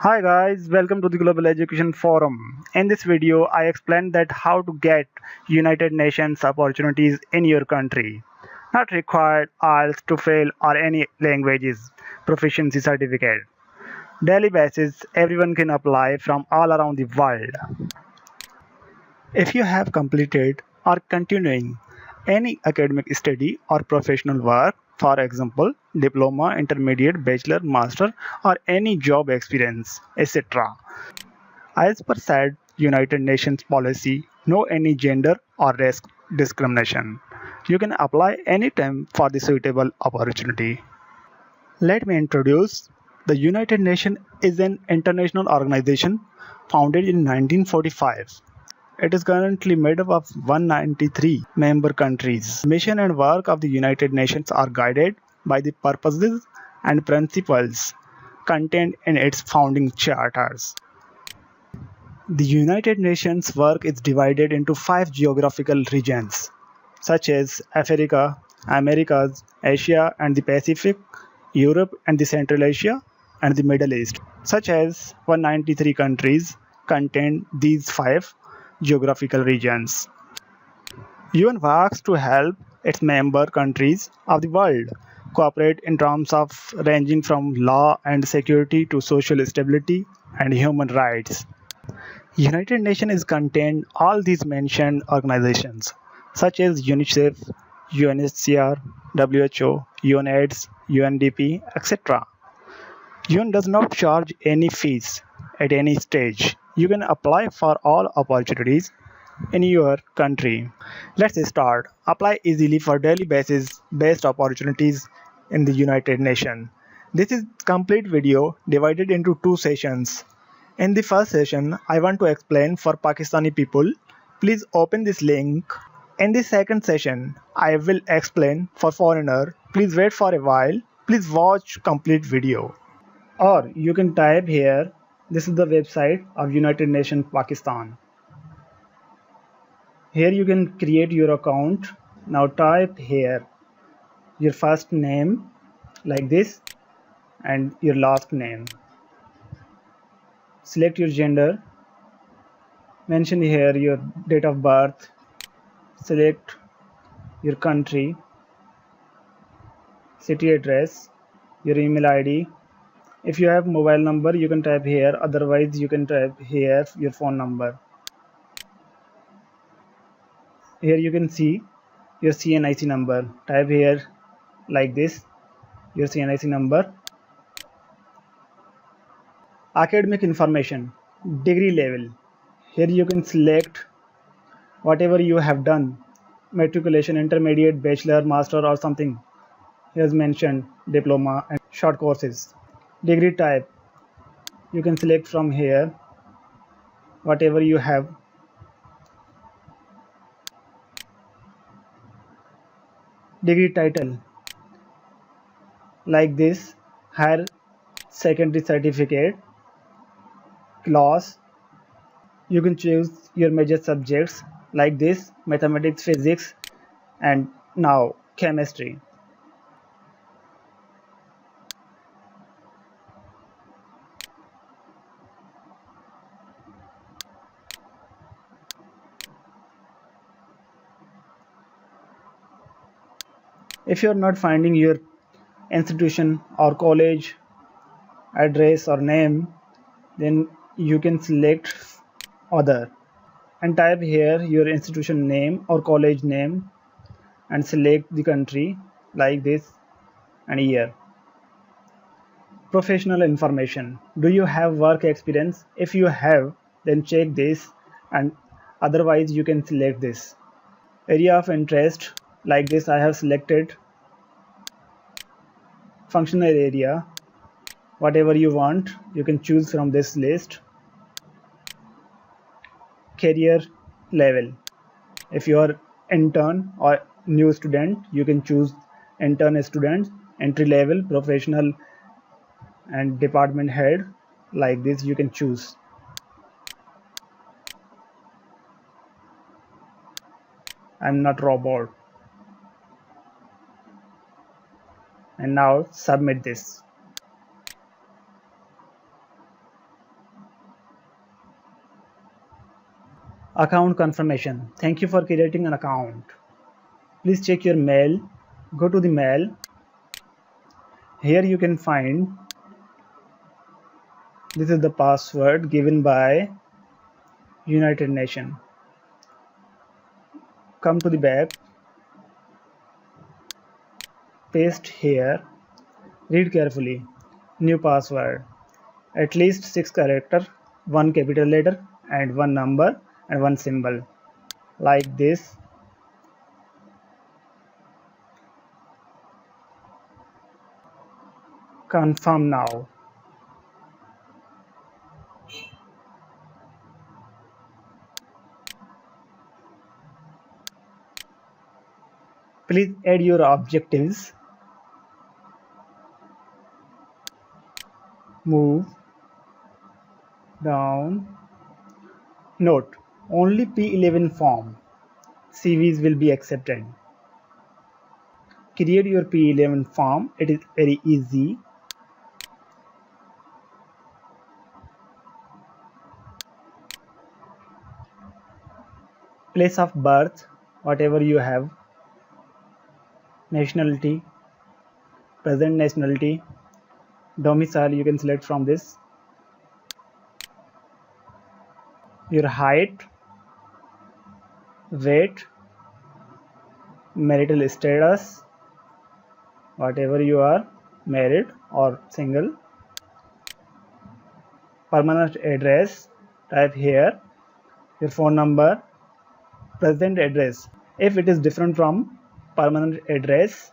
Hi guys, welcome to the Global Education Forum. In this video, I explain that how to get United Nations opportunities in your country. Not required IELTS to fail or any languages proficiency certificate. Daily basis, everyone can apply from all around the world. If you have completed or continuing any academic study or professional work, for example, diploma, intermediate, bachelor, master, or any job experience, etc. As per said United Nations policy, no any gender or race discrimination. You can apply anytime for the suitable opportunity. Let me introduce the United Nations is an international organization founded in 1945. It is currently made up of 193 member countries. Mission and work of the United Nations are guided by the purposes and principles contained in its founding charters. The United Nations work is divided into 5 geographical regions, such as Africa, Americas, Asia and the Pacific, Europe and the Central Asia, and the Middle East. Such as 193 countries contain these 5 geographical regions. UN works to help its member countries of the world cooperate in terms of ranging from law and security to social stability and human rights. United Nations is contained all these mentioned organizations such as UNICEF, UNHCR, WHO, UNAIDS, UNDP, etc. UN does not charge any fees at any stage. You can apply for all opportunities in your country. Let's start. Apply easily for daily basis based opportunities in the United Nations. This is complete video divided into 2 sessions. In the first session, I want to explain for Pakistani people. Please open this link. In the second session, I will explain for foreigner. Please wait for a while. Please watch complete video. Or you can type here. This is the website of United Nations Pakistan. Here you can create your account. Now type here your first name like this and your last name. Select your gender, mention here your date of birth, select your country, city address, your email ID. If you have mobile number, you can type here, otherwise you can type here your phone number. Here you can see your CNIC number. Type here like this, your CNIC number. Academic information, degree level. Here you can select whatever you have done, matriculation, intermediate, bachelor, master or something. Here's mentioned diploma and short courses. Degree type, you can select from here whatever you have. Degree title, like this, higher secondary certificate, class. You can choose your major subjects like this, mathematics, physics and now chemistry. If you are not finding your institution or college address or name, then you can select other and type here your institution name or college name and select the country like this and year. Professional information, do you have work experience? If you have, then check this and otherwise you can select this. Area of interest, like this I have selected. Functional area, whatever you want you can choose from this list. Career level, if you are intern or new student you can choose intern student. Entry level, professional and department head, like this you can choose. I'm not robot. And now submit this. Account confirmation. Thank you for creating an account. Please check your mail. Go to the mail. Here you can find this is the password given by United Nations. Come to the back. Paste here. Read carefully. New password. At least 6 characters, 1 capital letter and 1 number and 1 symbol. Like this. Confirm now. Please add your objectives. Move down. Note, only P11 form CVs will be accepted. Create your P11 form. It is very easy. Place of birth, whatever you have. Nationality, present nationality. Domicile, you can select from this. Your height, weight, marital status, whatever you are, married or single. Permanent address, type here. Your phone number. Present address, if it is different from permanent address,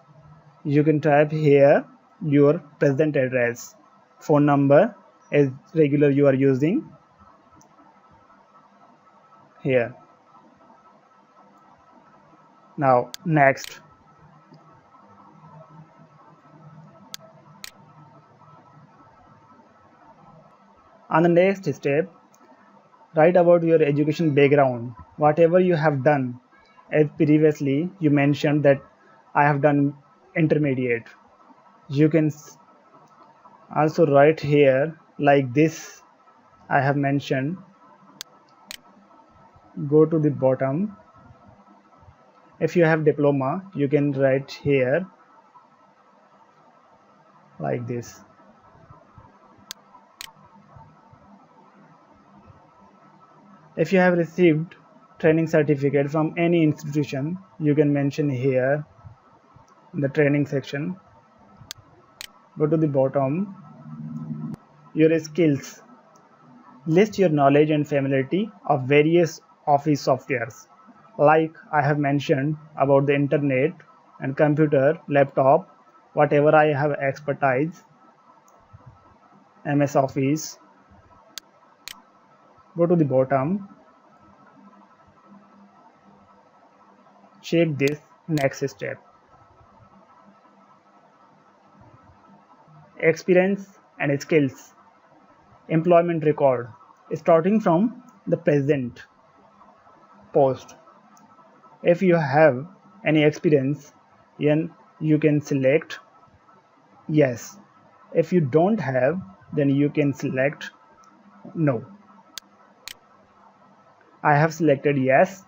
you can type here your present address. Phone number as regular you are using here. Now next. On the next step, write about your education background, whatever you have done. As previously you mentioned that I have done intermediate. You can also write here like this. I have mentioned. Go to the bottom. If you have diploma, you can write here like this. If you have received training certificate from any institution, you can mention here in the training section. Go to the bottom. Your skills. List your knowledge and familiarity of various office softwares. Like I have mentioned about the internet and computer, laptop, whatever I have expertise. MS Office. Go to the bottom. Check this next step. Experience and skills. Employment record. Starting from the present post. If you have any experience, then you can select yes. If you don't have, then you can select no. I have selected yes.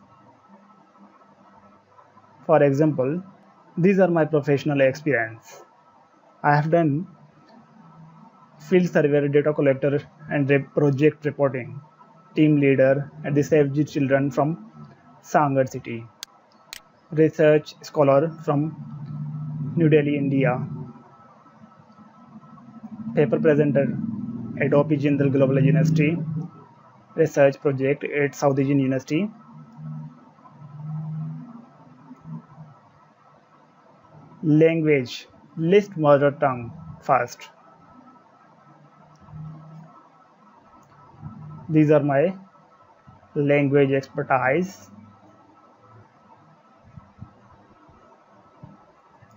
For example, these are my professional experience. I have done field surveyor, data collector and project reporting, team leader at the Save the Children from Sangar city, research scholar from New Delhi, India, paper presenter at OP Jindal Global University, research project at South Asian University. Language, list mother tongue first. These are my language expertise.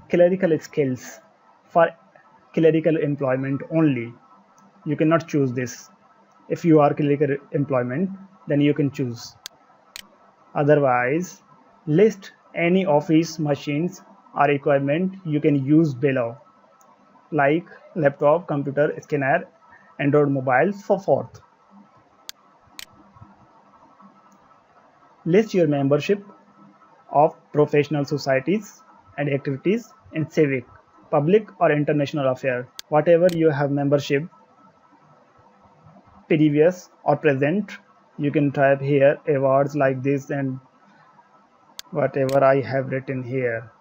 Clerical skills, for clerical employment only. You cannot choose this. If you are clerical employment, then you can choose. Otherwise, list any office machines or equipment you can use below, like laptop, computer, scanner, Android mobile, so forth. List your membership of professional societies and activities in civic, public or international affairs. Whatever you have membership, previous or present, you can type here awards like this and whatever I have written here.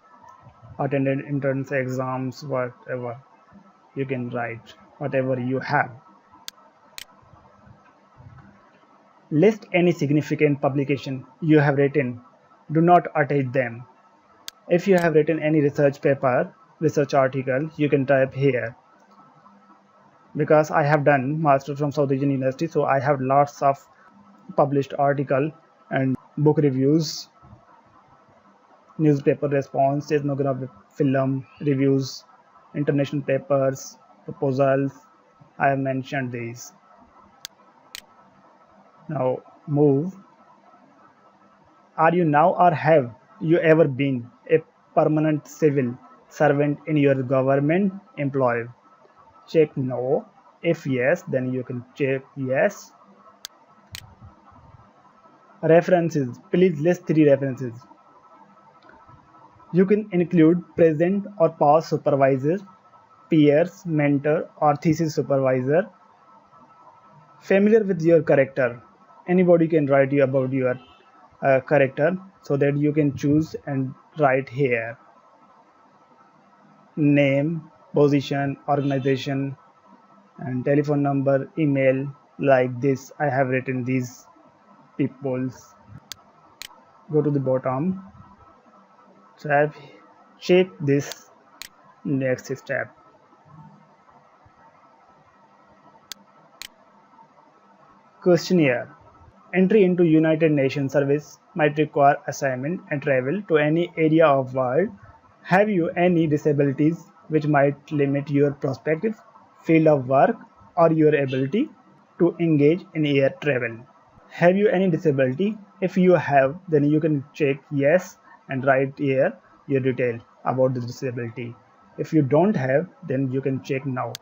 Attended entrance exams, whatever. You can write whatever you have. List any significant publication you have written. Do not attach them. If you have written any research paper, research article, you can type here. Because I have done master from South Asian University, so I have lots of published article and book reviews, newspaper response, ethnographic film reviews, international papers, proposals. I have mentioned these. Now move. Are you now or have you ever been a permanent civil servant in your government employ? Check no. If yes, then you can check yes. References. Please list 3 references. You can include present or past supervisor, peers, mentor or thesis supervisor. Familiar with your character. Anybody can write you about your character, so that you can choose and write here. Name, position, organization and telephone number, email, like this. I have written these people's. Go to the bottom, tab, check this next step. Questionnaire. Entry into United Nations service might require assignment and travel to any area of world. Have you any disabilities which might limit your prospective field of work or your ability to engage in air travel? Have you any disability? If you have, then you can check yes and write here your detail about the disability. If you don't have, then you can check no.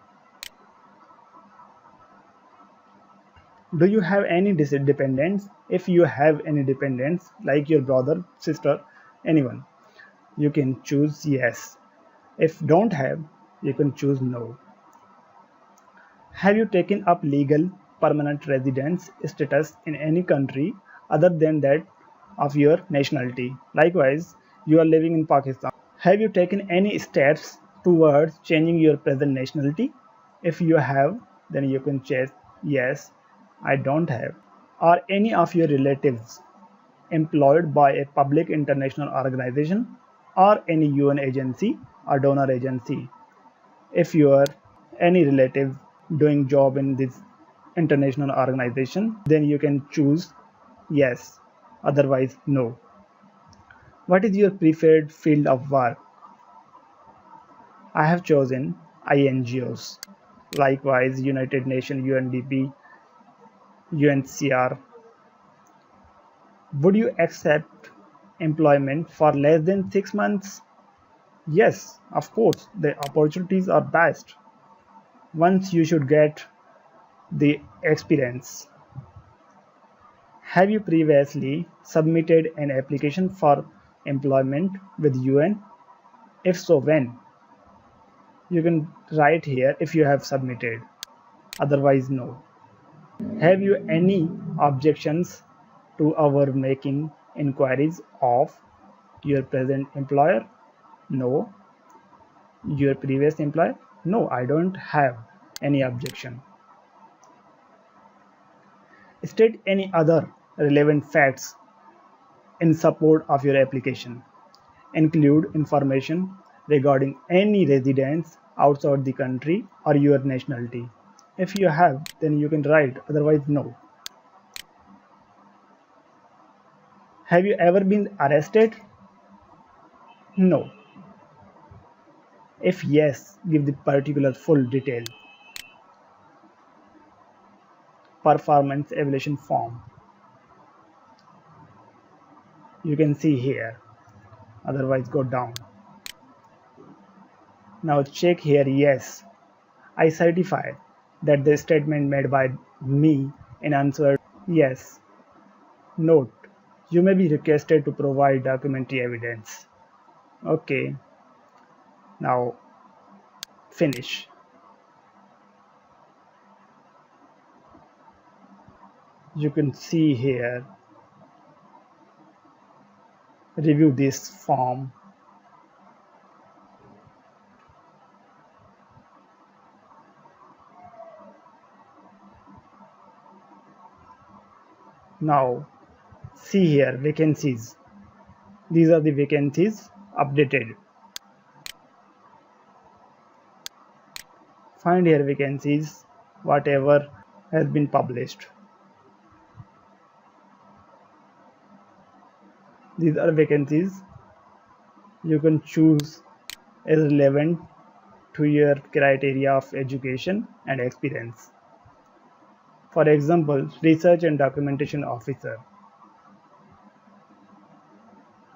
Do you have any dependents? If you have any dependents, like your brother, sister, anyone, you can choose yes. If don't have, you can choose no. Have you taken up legal permanent residence status in any country other than that of your nationality? Likewise, you are living in Pakistan. Have you taken any steps towards changing your present nationality? If you have, then you can check yes. I don't have. Are any of your relatives employed by a public international organization or any UN agency or donor agency? If you are any relative doing job in this international organization, then you can choose yes, otherwise no. What is your preferred field of work? I have chosen INGOs. Likewise, United Nations, UNDP, UNHCR. Would you accept employment for less than 6 months? Yes, of course, the opportunities are best. Once you should get the experience. Have you previously submitted an application for employment with UN? If so, when? You can write here if you have submitted, otherwise no. Have you any objections to our making inquiries of your present employer? No. Your previous employer? No, I don't have any objection. State any other relevant facts in support of your application. Include information regarding any residence outside the country or your nationality. If you have, then you can write, otherwise no. Have you ever been arrested? No. If yes, give the particular full detail. Performance evaluation form. You can see here, otherwise go down. Now check here yes. I certify that the statement made by me in answer yes. Note, You may be requested to provide documentary evidence. Okay, now finish. You can see here, review this form. Now see here, vacancies. These are the vacancies updated. Find here vacancies, whatever has been published. These are vacancies. You can choose as relevant to your criteria of education and experience. For example, research and documentation officer,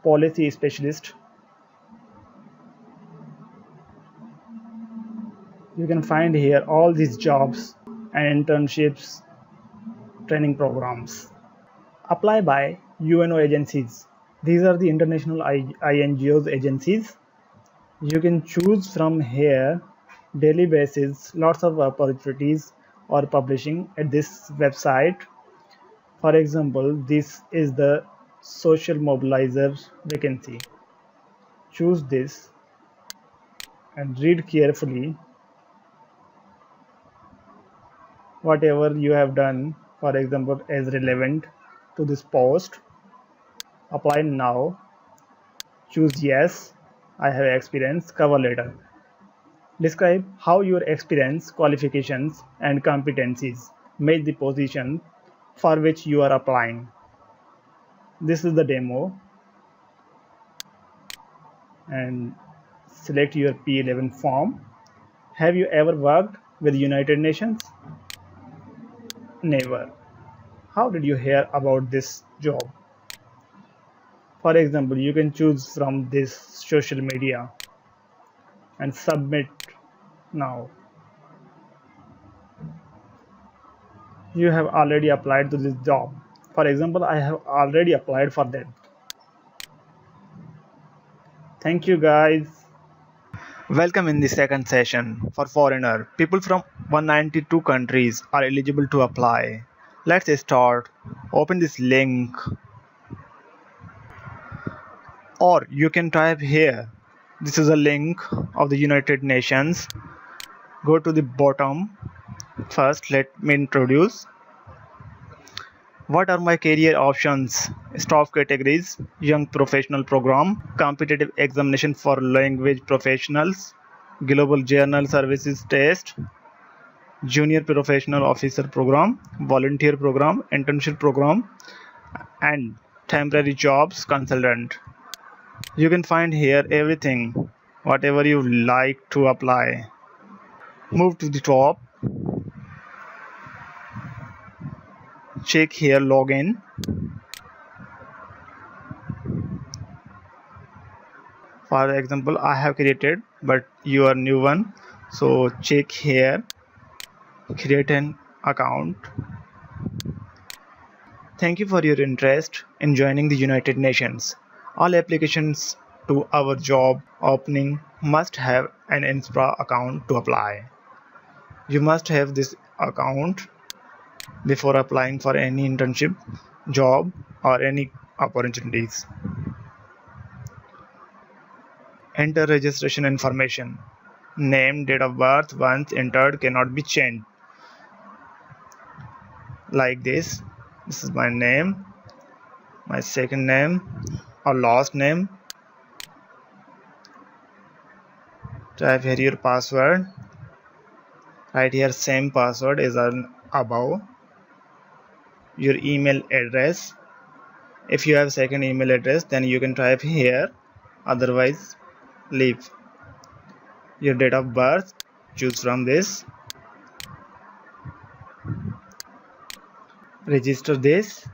policy specialist. You can find here all these jobs and internships, training programs. Apply by UNO agencies. These are the international INGOs agencies. You can choose from here daily basis. Lots of opportunities are publishing at this website. For example, this is the social mobilizer vacancy. Choose this and read carefully whatever you have done, for example, as relevant to this post. Apply now. Choose yes, I have experience. Cover letter. Describe how your experience, qualifications, and competencies match the position for which you are applying. This is the demo, and select your P11 form. Have you ever worked with United Nations? Never. How did you hear about this job? For example, you can choose from this social media and submit now. You have already applied to this job. For example, I have already applied for that. Thank you guys. Welcome in the second session for foreigner. People from 192 countries are eligible to apply. Let's start. Open this link, or you can type here. This is a link of the United Nations. Go to the bottom. First, let me introduce. What are my career options? Staff categories, young professional program, competitive examination for language professionals, global journal services test, junior professional officer program, volunteer program, internship program, and temporary jobs consultant. You can find here everything, whatever you like to apply. Move to the top. Check here login. For example, I have created, but you are new one, so check here, create an account. Thank you for your interest in joining the United Nations. All applications to our job opening must have an INSPRA account to apply. You must have this account before applying for any internship, job, or any opportunities. Enter registration information. Name, date of birth once entered cannot be changed. Like this. This is my name, my second name or last name. Type here your password. Write here same password as above. Your email address. If you have second email address, then you can type here, otherwise leave. Your date of birth, choose from this. Register this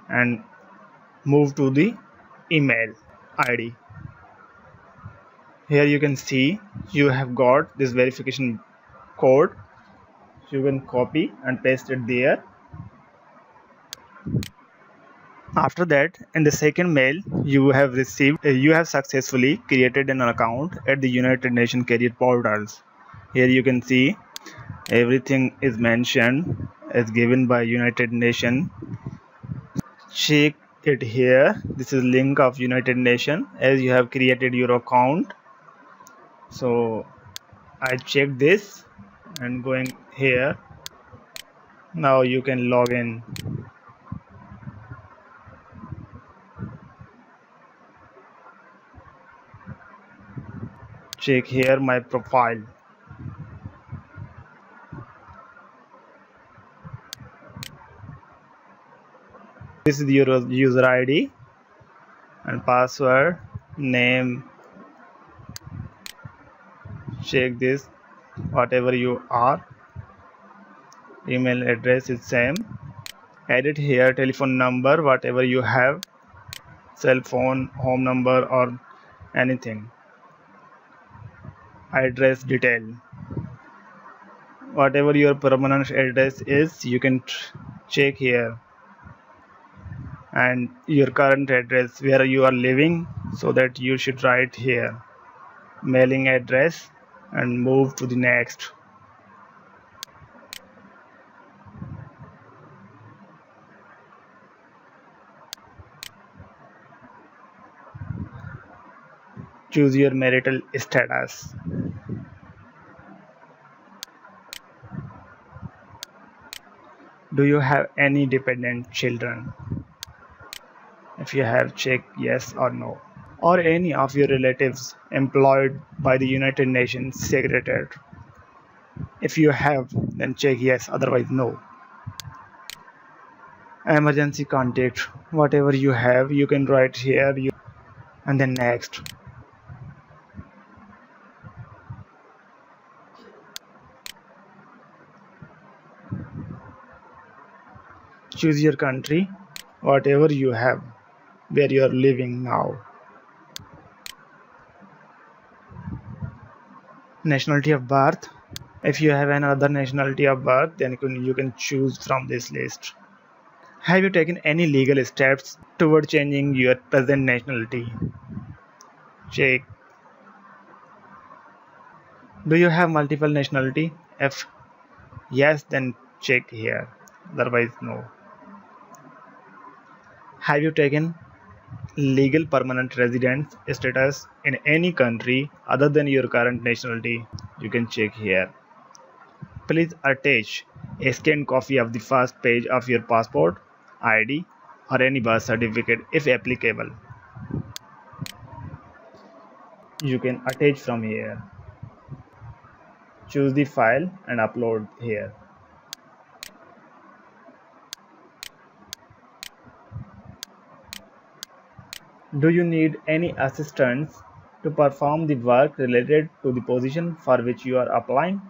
and move to the email ID. Here you can see you have got this verification code. You can copy and paste it there. After that, in the second mail, you have successfully created an account at the United Nations career portals. Here you can see everything is mentioned as given by United Nations. Check it here. This is link of United Nations as you have created your account. So I check this and going here. Now you can log in. Check here my profile. This is your user ID and password, name. Check this, whatever you are. Email address is same. Edit here telephone number, whatever you have, cell phone, home number or anything. Address detail, whatever your permanent address is, you can check here, and your current address where you are living, so that you should write here mailing address and move to the next. Choose your marital status. Do you have any dependent children? If you have, check yes or no. Or any of your relatives employed by the United Nations Secretariat. If you have, then check yes, otherwise no. Emergency contact, whatever you have, you can write here and then next. Choose your country, whatever you have, where you are living now. Nationality of birth, if you have another nationality of birth, then you can choose from this list. Have you taken any legal steps toward changing your present nationality? Check. Do you have multiple nationality? If yes, then check here, otherwise no. Have you taken legal permanent residence status in any country other than your current nationality? You can check here. Please attach a scanned copy of the first page of your passport, ID, or any birth certificate if applicable. You can attach from here. Choose the file and upload here. Do you need any assistance to perform the work related to the position for which you are applying?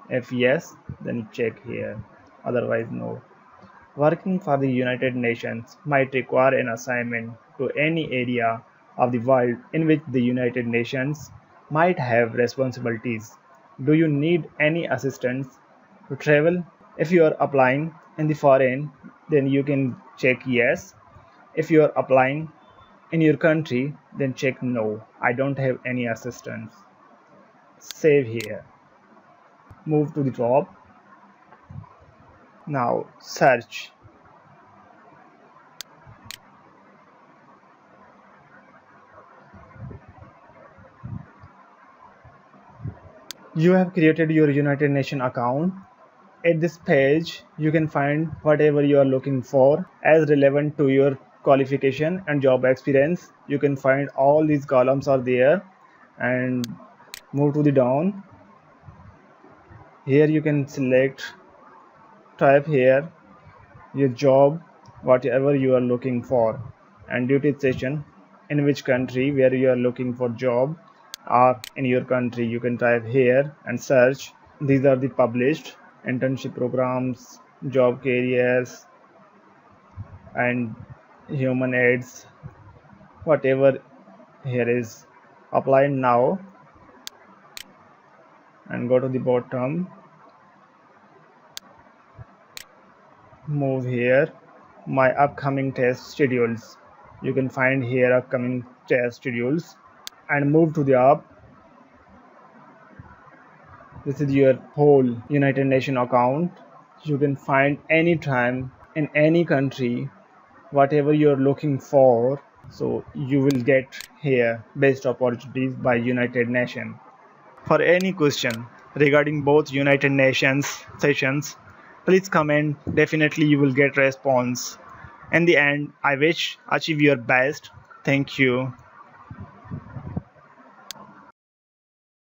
If yes, then check here, otherwise no. Working for the United Nations might require an assignment to any area of the world in which the United Nations might have responsibilities. Do you need any assistance to travel? If you are applying in the foreign, then you can check yes. If you are applying in your country, then check no, I don't have any assistance. Save here. Move to the top. Now search. You have created your United Nations account. At this page, you can find whatever you are looking for as relevant to your qualification and job experience. You can find all these columns are there, and move to the down. Here you can select, type here your job, whatever you are looking for, and duty session, in which country where you are looking for job, or in your country. You can type here and search. These are the published internship programs, job careers, and human aids, whatever here is. Apply now and go to the bottom. Move here my upcoming test schedules. You can find here upcoming test schedules and move to the up. This is your whole United Nations account. You can find anytime in any country whatever you're looking for. So you will get here best opportunities by United Nations. For any question regarding both United Nations sessions, please comment. Definitely you will get response. In the end, I wish achieve your best. Thank you.